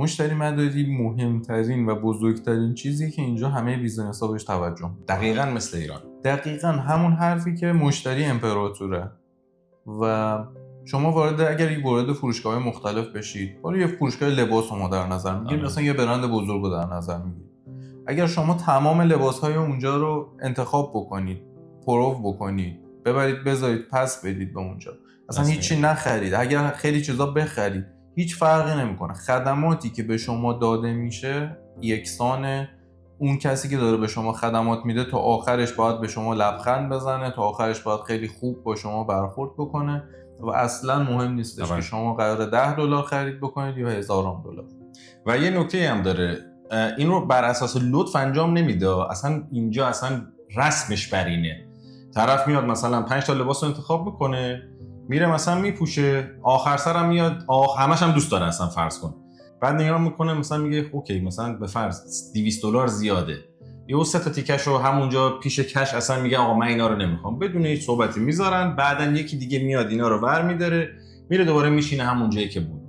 مشتری مداری مهمترین و بزرگترین چیزی که اینجا همه بیزنس‌ها بهش توجه می‌کنن. دقیقاً مثل ایران. دقیقاً همون حرفی که مشتری امپراتوره و شما اگر وارد فروشگاه‌های مختلف بشید، برای یه فروشگاه لباس رو ما در نظر می‌گیریم، مثلا یه برند بزرگ رو در نظر می‌گیریم. اگر شما تمام لباس‌های اونجا رو انتخاب بکنید، پرو بکنید، ببرید بذارید پس بدید به اونجا، اصلا هیچی نخرید، اگر خیلی چیزا بخرید هیچ فرقی نمیکنه. خدماتی که به شما داده میشه یکسانه. اون کسی که داره به شما خدمات میده تا آخرش باید به شما لبخند بزنه، تا آخرش باید خیلی خوب با شما برخورد بکنه و اصلا مهم نیستش که شما قراره $10 خرید بکنید یا $1000. و یه نکته هم داره، این رو بر اساس لطف انجام نمیده. اصلا اینجا اصلا رسمش بر اینه، طرف میاد مثلا 5 تا لباس رو انتخاب میکنه، میره مثلا میپوشه، آخر سرم میاد همش هم دوست داره اصلا فرض کن، بعد نگاه میکنه مثلا میگه اوکی مثلا به فرض $200 زیاده، یهو 3 تا تیکش رو همونجا پیش کش اصلا میگه آقا من اینا رو نمیخوام، بدون هیچ صحبتی میذارن، بعدن یکی دیگه میاد اینا رو برمی‌داره میره دوباره میشینه همون جایی که بود.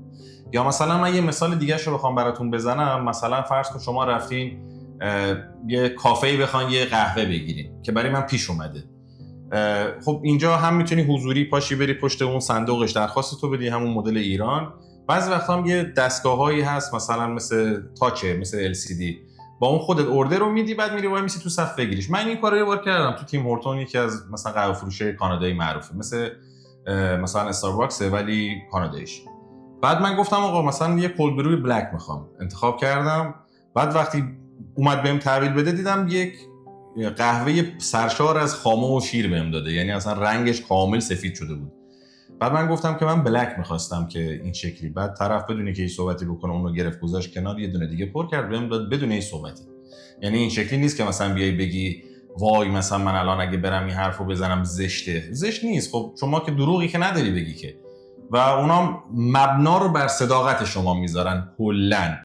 یا مثلا من یه مثال دیگه رو بخوام براتون بزنم، مثلا فرض کن شما رفتین یه کافه‌ای بخواین یه قهوه بگیرین که برای من پیش اومده. خب اینجا هم میتونی حضوری پاشی بری پشت اون صندوقش درخواست تو بدی، همون مدل ایران. بعضی وقتا هم یه دستگاهایی هست مثلا مثل تاچه، مثل LCD، با اون خودت اوردر رو میدی، بعد میری وای میسی تو صف بگیریش. من این کارو یه بار کردم تو تیم هورتون، یکی از مثلا قهوه فروشی کانادایی معروفه، مثلا استارباکسه ولی کاناداییش. بعد من گفتم آقا مثلا یه کولد بروی بلک میخوام، انتخاب کردم. بعد وقتی اومد بهم تحویل بده دیدم یک قهوه سرشار از خامه و شیر بهم داده، یعنی اصلا رنگش کامل سفید شده بود. بعد من گفتم که من بلک میخواستم که این شکلی. بعد طرف بدون که هیچ صحبتی بکنه اونو گرفت گذاشت کنار، یه دونه دیگه پر کرد بهم داد بدون هیچ صحبتی. یعنی این شکلی نیست که مثلا بیای بگی وای مثلا من الان اگه برم این حرفو بزنم زشته. زشت نیست. خب شما که دروغی که نداری بگی که، و اونا مبنا رو بر صداقت شما میذارن کلاً.